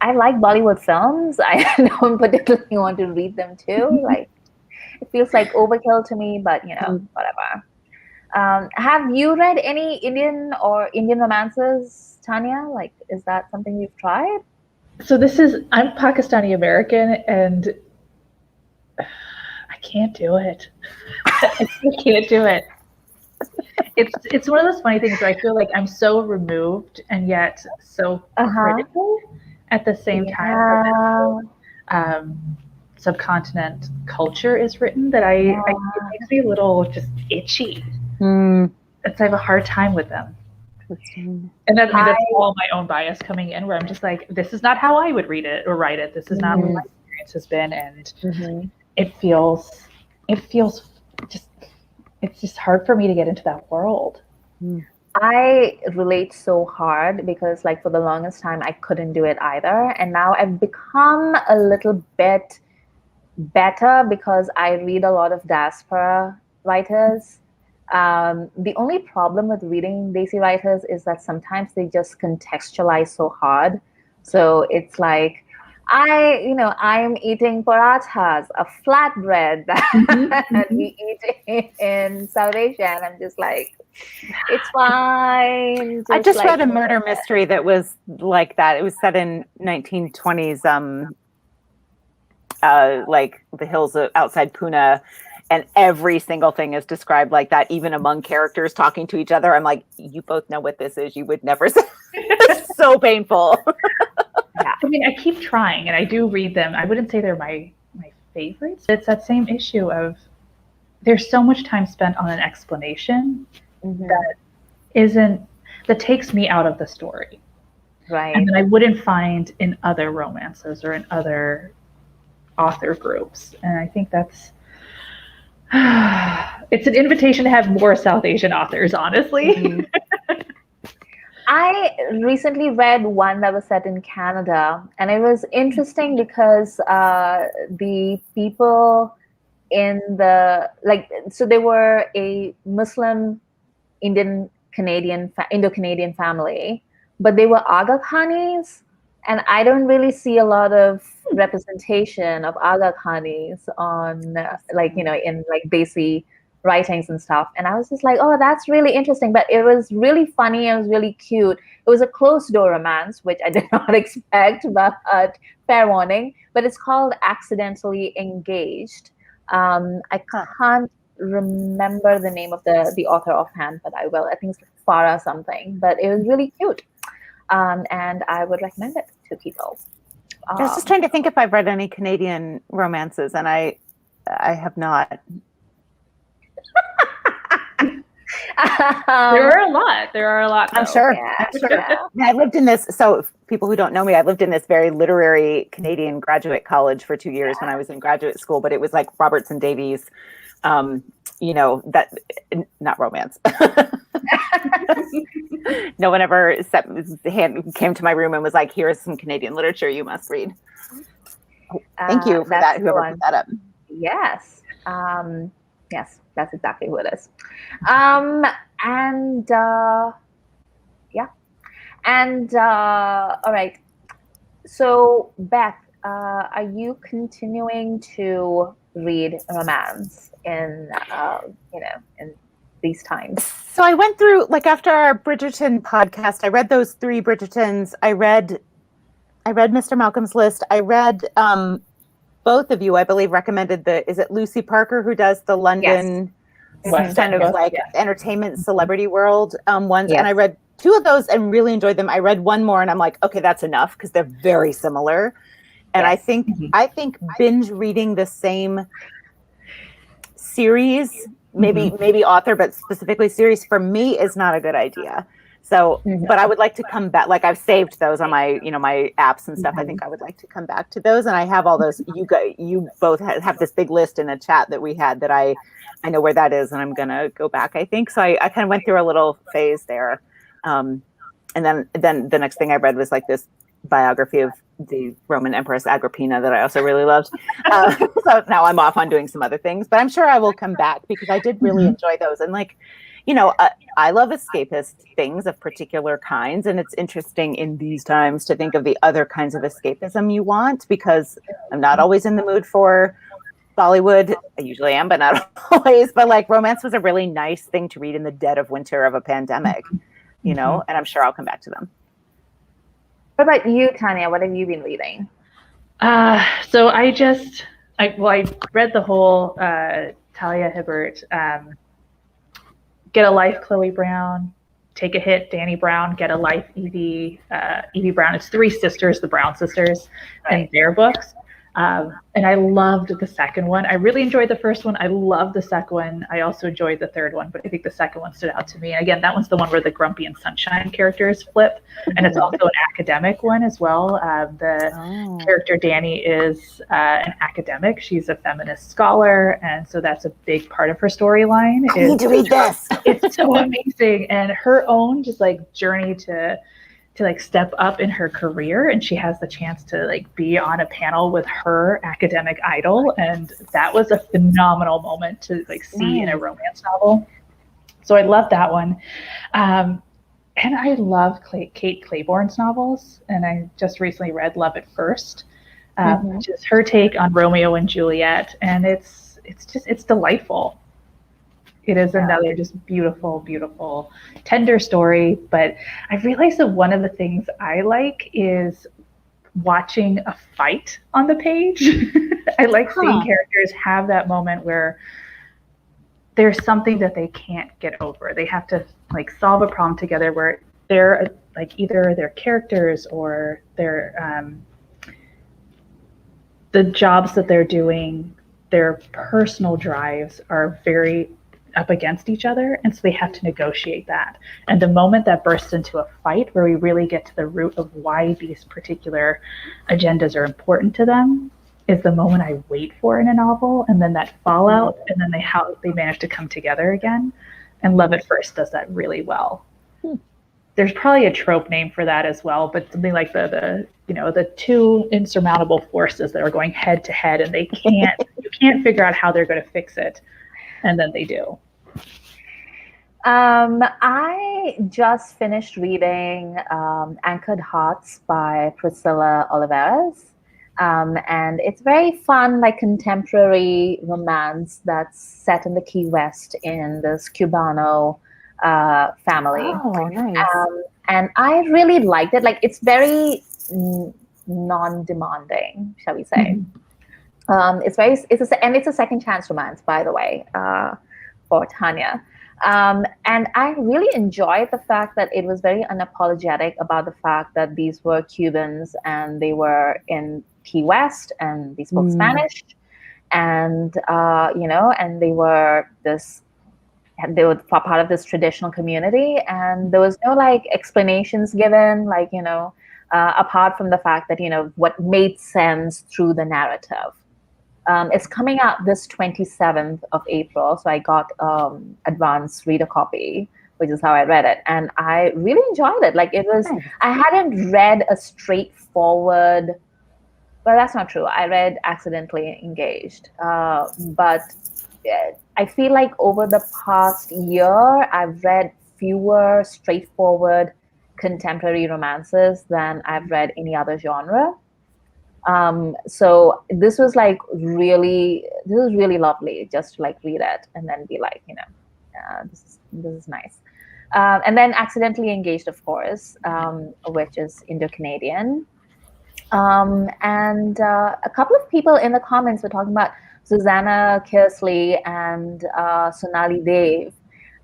I like Bollywood films. I don't particularly want to read them too. Like it feels like overkill to me, but whatever. Have you read any Indian romances, Tanya? Like, is that something you've tried? So I'm Pakistani American, and I can't do it. I can't do it. It's one of those funny things where I feel like I'm so removed and yet so critical at the same time. subcontinent culture is written that it makes me a little just itchy. I have a hard time with them. And that's all my own bias coming in, where I'm just like, this is not how I would read it or write it. This is not what my experience has been, and it feels just, it's just hard for me to get into that world. I relate so hard because, like, for the longest time I couldn't do it either, and now I've become a little bit better because I read a lot of diaspora writers. The only problem with reading Desi writers is that sometimes they just contextualize so hard. So it's like, I'm eating parathas, a flatbread that we eat in South Asia, and I'm just like, it's fine. I just read a murder mystery that was like that. It was set in 1920s, like the hills outside Pune, and every single thing is described like that, even among characters talking to each other. I'm like, you both know what this is. You would never say. It's so painful. Yeah. I mean, I keep trying, and I do read them. I wouldn't say they're my favorites. It's that same issue of there's so much time spent on an explanation that takes me out of the story. Right. And that I wouldn't find in other romances or in other author groups. And I think that's it's an invitation to have more South Asian authors, honestly. I recently read one that was set in Canada, and it was interesting because the people in so they were a Muslim Indo-Canadian family, but they were Aga Khanis, and I don't really see a lot of representation of Aga Khanis on in Desi writings and stuff. And I was just like, oh, that's really interesting. But it was really funny. It was really cute. It was a closed door romance, which I did not expect, but fair warning. But it's called Accidentally Engaged. I can't remember the name of the author offhand, but I will. I think it's Farah something. But it was really cute. And I would recommend it to people. I was just trying to think if I've read any Canadian romances, and I have not. There are a lot. Though. I'm sure. Yeah. I'm sure. I lived in this. So, people who don't know me, I lived in this very literary Canadian graduate college for 2 years when I was in graduate school. But it was like Roberts and Davies, that not romance. No one ever came to my room and was like, "Here's some Canadian literature you must read." Thank you for that. Whoever put that up. Yes. Yes, that's exactly who it is. All right. So, Beth, are you continuing to read romance in these times? So I went through, after our Bridgerton podcast, I read those 3 Bridgertons. I read Mr. Malcolm's List. I read both of you, I believe, recommended is it Lucy Parker who does the London kind of entertainment celebrity world ones? Yes. And I read 2 of those and really enjoyed them. I read one more and I'm like, okay, that's enough because they're very similar. And I think binge reading the same series, maybe author, but specifically series, for me is not a good idea. So, but I would like to come back. I've saved those on my, my apps and stuff. I think I would like to come back to those. And I have all those. You both have this big list in a chat that we had that I know where that is, and I'm gonna go back, I think. So I kind of went through a little phase there. And then the next thing I read was this biography of the Roman Empress Agrippina that I also really loved. So now I'm off on doing some other things, but I'm sure I will come back because I did really enjoy those. And I love escapist things of particular kinds. And it's interesting in these times to think of the other kinds of escapism you want, because I'm not always in the mood for Bollywood. I usually am, but not always. But romance was a really nice thing to read in the dead of winter of a pandemic, and I'm sure I'll come back to them. What about you, Tanya? What have you been reading? So I read the whole Talia Hibbert, Get a Life, Chloe Brown, Take a Hit, Danny Brown, Get a Life, Evie Brown. It's 3 sisters, the Brown sisters, and their books. And I loved the second one. I really enjoyed the first one. I loved the second one. I also enjoyed the third one, but I think the second one stood out to me. And again, that one's the one where the Grumpy and Sunshine characters flip. And it's also an academic one as well. The character Danny is an academic. She's a feminist scholar. And so that's a big part of her storyline. I need to read this. It's so amazing. And her own just like journey to like step up in her career, and she has the chance to like be on a panel with her academic idol, and that was a phenomenal moment to like see in a romance novel. So I love that one. And I love Kate Claiborne's novels, and I just recently read Love at First, which is her take on Romeo and Juliet, and it's delightful. It is another just beautiful, beautiful, tender story. But I realized that one of the things I like is watching a fight on the page. I like seeing characters have that moment where there's something that they can't get over. They have to like solve a problem together where they're like either their characters or their the jobs that they're doing, their personal drives are very up against each other, and so they have to negotiate that. And the moment that bursts into a fight where we really get to the root of why these particular agendas are important to them is the moment I wait for in a novel, and then that fallout, and then they manage to come together again. And Love at First does that really well. There's probably a trope name for that as well, but something like the two insurmountable forces that are going head to head, and you can't figure out how they're going to fix it, and then they do. I just finished reading Anchored Hearts by Priscilla Oliveras. And it's very fun, like contemporary romance that's set in the Key West in this Cubano family. Oh, nice. And I really liked it. Like it's very non-demanding, shall we say. It's a second chance romance, by the way, for Tanya. And I really enjoyed the fact that it was very unapologetic about the fact that these were Cubans and they were in Key West and they spoke Spanish, and and they were part of this traditional community, and there was no like explanations given, like apart from the fact that what made sense through the narrative. It's coming out this 27th of April, so I got advance reader copy, which is how I read it, and I really enjoyed it. Like it was, I hadn't read a straightforward. Well, that's not true. I read Accidentally Engaged, but I feel like over the past year, I've read fewer straightforward contemporary romances than I've read any other genre. So this was really lovely just to like read it and then be like, this is nice. And then Accidentally Engaged, of course, which is Indo-Canadian. And a couple of people in the comments were talking about Susanna Kersley and Sonali Dev.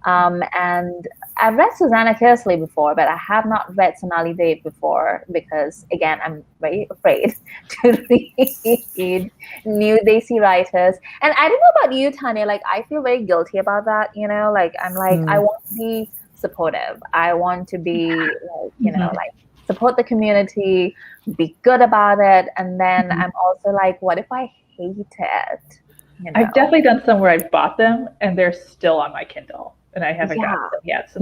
And I've read Susanna Kersley before, but I have not read Sonali Dev before because, again, I'm very afraid to read new Desi writers. And I don't know about you, Tanya. Like, I feel very guilty about that. Like, I'm like, I want to be supportive. I want to be, like, support the community, be good about it. And then I'm also like, what if I hate it? I've definitely done some where I've bought them and they're still on my Kindle. And I haven't gotten them yet. So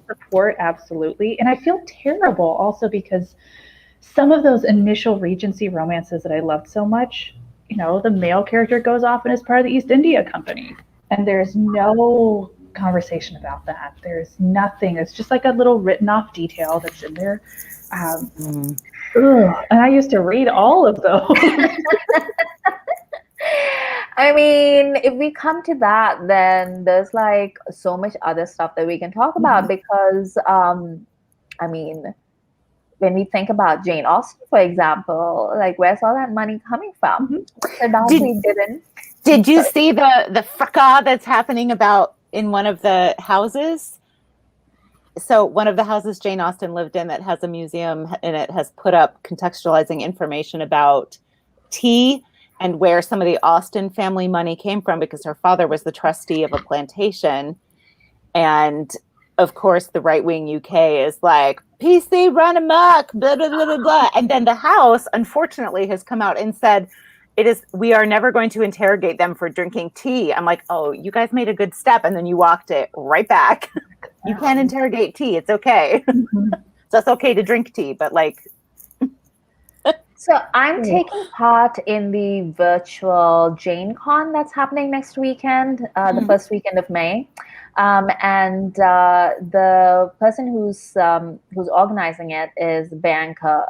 support, absolutely. And I feel terrible also because some of those initial Regency romances that I loved so much, the male character goes off and is part of the East India Company. And there's no conversation about that. There's nothing. It's just like a little written off detail that's in there. And I used to read all of those. I mean, if we come to that, then there's like so much other stuff that we can talk about because, I mean, when we think about Jane Austen, for example, like where's all that money coming from? Did you see the fracas that's happening about in one of the houses? So one of the houses Jane Austen lived in that has a museum and it has put up contextualizing information about tea. and where some of the Austen family money came from, because her father was the trustee of a plantation. And of course, the right-wing UK is like, PC run amok, blah, blah, blah, blah, blah. And then the House, unfortunately, has come out and said, we are never going to interrogate them for drinking tea. I'm like, oh, you guys made a good step. And then you walked it right back. You can't interrogate tea. It's okay. So it's okay to drink tea, but like. So I'm taking part in the virtual Jane Con that's happening next weekend, the first weekend of May. And the person who's organizing it is Bianca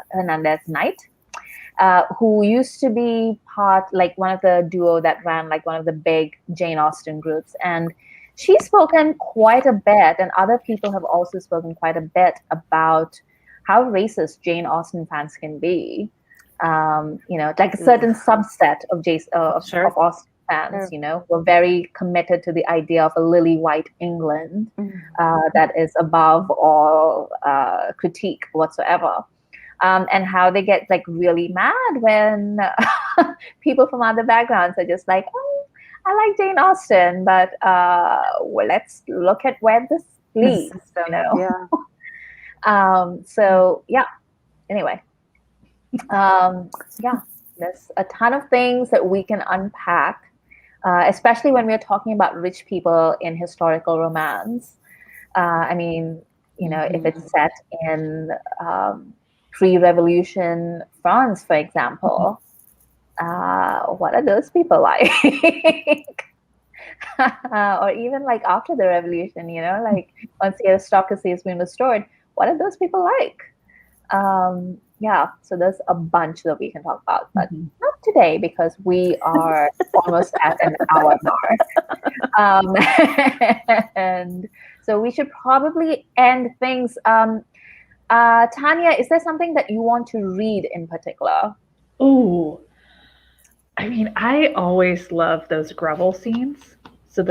Hernandez Knight, who used to be one of the duo that ran like one of the big Jane Austen groups. And she's spoken quite a bit, and other people have also spoken quite a bit about how racist Jane Austen fans can be. Like a certain subset of Austen fans, were very committed to the idea of a lily white England that is above all critique whatsoever. And how they get like really mad when people from other backgrounds are just like, oh, I like Jane Austen, but well, let's look at where this leads, Yeah. Anyway, there's a ton of things that we can unpack, especially when we're talking about rich people in historical romance. If it's set in pre-revolution France, for example, what are those people like? Or even like after the revolution, like once the aristocracy has been restored, what are those people like? So there's a bunch that we can talk about, but not today because we are almost at an hour mark. And so we should probably end things. Tanya, is there something that you want to read in particular? Ooh, I mean, I always love those grovel scenes. So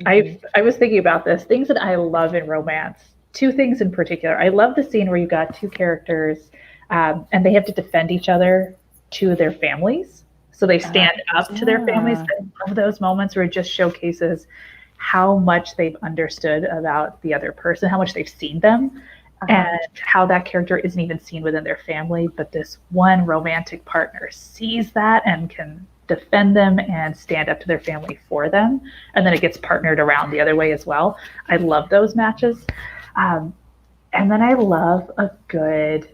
I was thinking about this, things that I love in romance. Two things in particular. I love the scene where you got two characters and they have to defend each other to their families. So they stand up to their families. I love those moments where it just showcases how much they've understood about the other person, how much they've seen them, and how that character isn't even seen within their family, but this one romantic partner sees that and can defend them and stand up to their family for them. And then it gets partnered around the other way as well. I love those matches. And then I love a good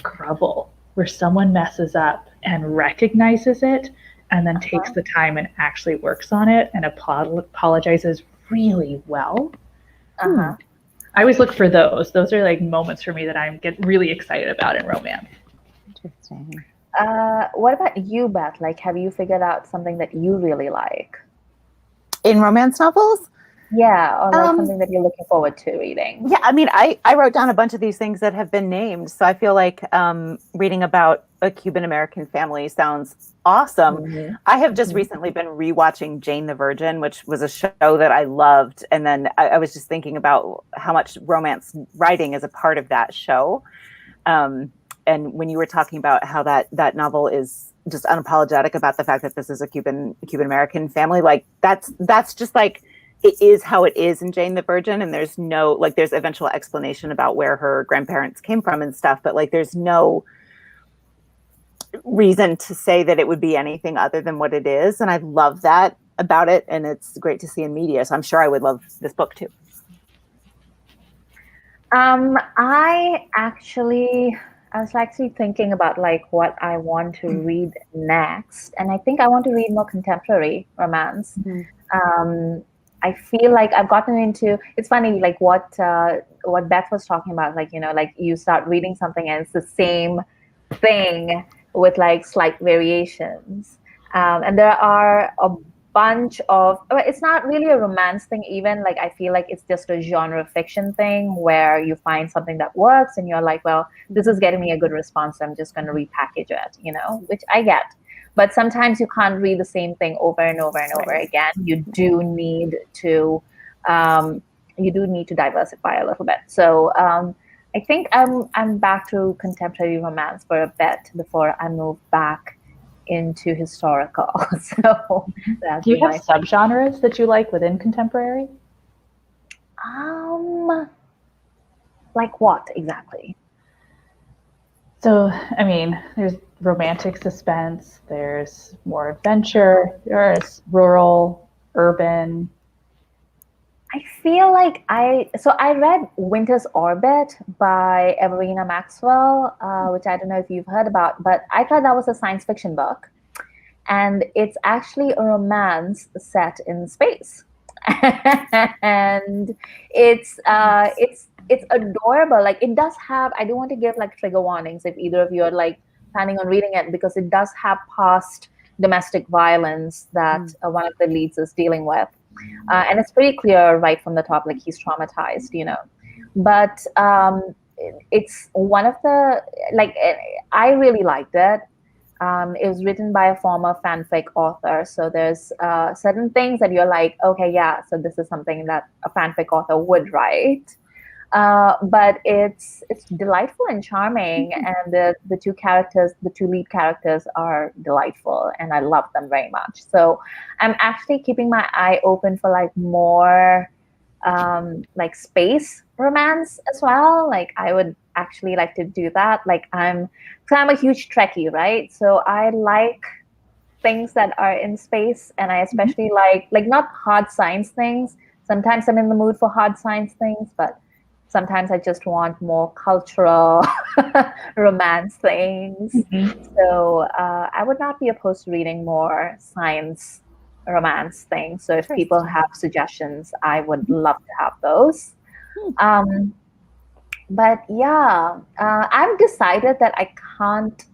grovel where someone messes up and recognizes it and then takes the time and actually works on it and apologizes really well. I always look for those. Those are like moments for me that I get really excited about in romance. Interesting. What about you, Beth? Like, have you figured out something that you really like? In romance novels? Yeah, or like something that you're looking forward to reading. Yeah, I mean, I wrote down a bunch of these things that have been named. So I feel like reading about a Cuban-American family sounds awesome. I have just recently been rewatching Jane the Virgin, which was a show that I loved. And then I was just thinking about how much romance writing is a part of that show. And when you were talking about how that novel is just unapologetic about the fact that this is a Cuban-American family, like that's just like, it is how it is in Jane the Virgin, and there's no, like, there's eventual explanation about where her grandparents came from and stuff, but like there's no reason to say that it would be anything other than what it is. And I love that about it, and it's great to see in media. So I'm sure I would love this book too. I was actually thinking about like what I want to read next, and I think I want to read more contemporary romance. I feel like I've gotten into, it's funny, like what Beth was talking about, like, like you start reading something and it's the same thing with like slight variations. And there are a bunch of, it's not really a romance thing even, like I feel like it's just a genre fiction thing where you find something that works and you're like, well, this is getting me a good response, so I'm just going to repackage it, which I get. But sometimes you can't read the same thing over and over and over again. You do need to diversify a little bit. So I think I'm back to contemporary romance for a bit before I move back into historical. So that'd Do you be have my subgenres that you like within contemporary? like what exactly? So, I mean, there's romantic suspense, there's more adventure, there's rural, urban. I feel like I read Winter's Orbit by Evarina Maxwell, which I don't know if you've heard about, but I thought that was a science fiction book, and it's actually a romance set in space, and it's adorable. Like it does have. I don't want to give like trigger warnings if either of you are like planning on reading it because it does have past domestic violence that one of the leads is dealing with. And it's pretty clear right from the top, like he's traumatized. But it's one of the, like, I really liked it. It was written by a former fanfic author. So there's certain things that you're like, okay, yeah, so this is something that a fanfic author would write. But it's delightful and charming, and the two lead characters are delightful, and I love them very much. So I'm actually keeping my eye open for like more like space romance as well. Like I would actually like to do that. Like I'm a huge Trekkie, right? So I like things that are in space, and I especially like not hard science things. Sometimes I'm in the mood for hard science things, but sometimes I just want more cultural romance things. So I would not be opposed to reading more science romance things. So if people have suggestions, I would love to have those. But yeah, I've decided that I can't,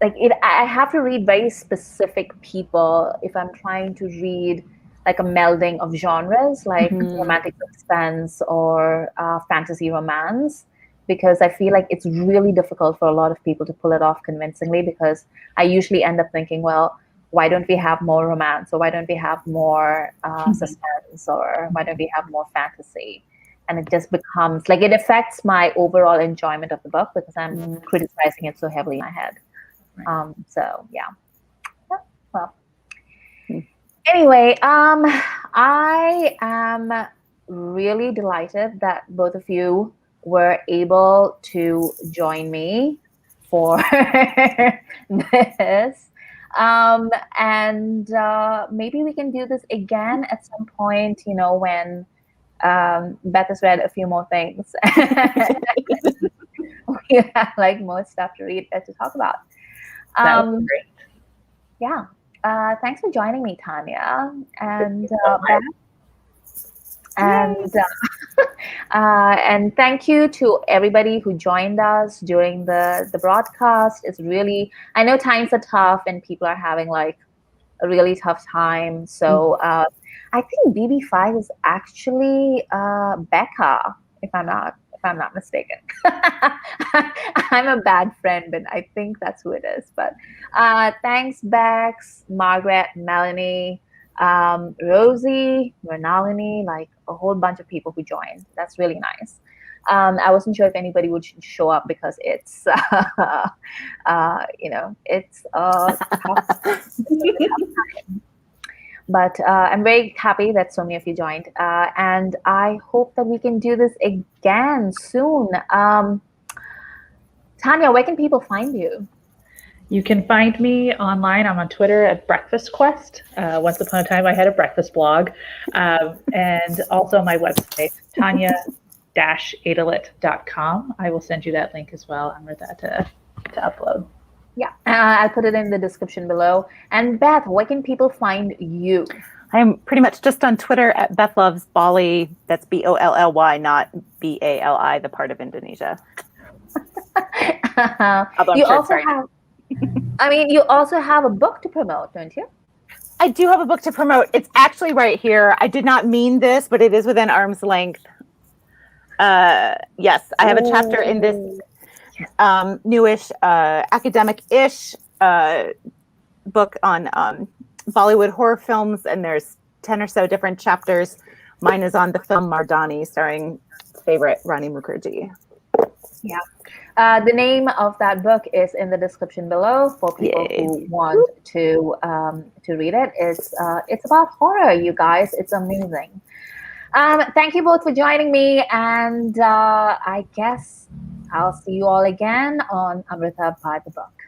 like it. I have to read very specific people if I'm trying to read like a melding of genres, like romantic suspense or fantasy romance, because I feel like it's really difficult for a lot of people to pull it off convincingly, because I usually end up thinking, well, why don't we have more romance, or why don't we have more suspense, or why don't we have more fantasy? And it just becomes like, it affects my overall enjoyment of the book because I'm criticizing it so heavily in my head. So yeah. Well. Anyway, I am really delighted that both of you were able to join me for this. And maybe we can do this again at some point, when Beth has read a few more things. We have like more stuff to read to talk about. That was great. Yeah. Thanks for joining me, Tanya, and Beth. And thank you to everybody who joined us during the broadcast. It's really, I know times are tough and people are having like a really tough time. So I think BB5 is actually Becca, if I'm not mistaken. I'm a bad friend, but I think that's who it is. But thanks, Bex, Margaret, Melanie, Rosie, Renalini, like a whole bunch of people who joined. That's really nice. I wasn't sure if anybody would show up because it's, it's but I'm very happy that so many of you joined. And I hope that we can do this again soon. Tanya, where can people find you? You can find me online. I'm on Twitter at Breakfast Quest. Once upon a time, I had a breakfast blog. And also my website, tanya-adalit.com. I will send you that link as well. I'm ready to upload. Yeah, I'll put it in the description below. And Beth, where can people find you? I'm pretty much just on Twitter at Beth Loves Bali. That's Bolly, not Bali, the part of Indonesia. You also have, you also have a book to promote, don't you? I do have a book to promote. It's actually right here. I did not mean this, but it is within arm's length. Yes, I have a chapter in this newish, academic-ish book on Bollywood horror films, and there's 10 or so different chapters. Mine is on the film Mardani, starring favorite Rani Mukherjee. Yeah. The name of that book is in the description below for people who want to read it. It's about horror, you guys. It's amazing. Thank you both for joining me, and I guess I'll see you all again on Amrita by the Book.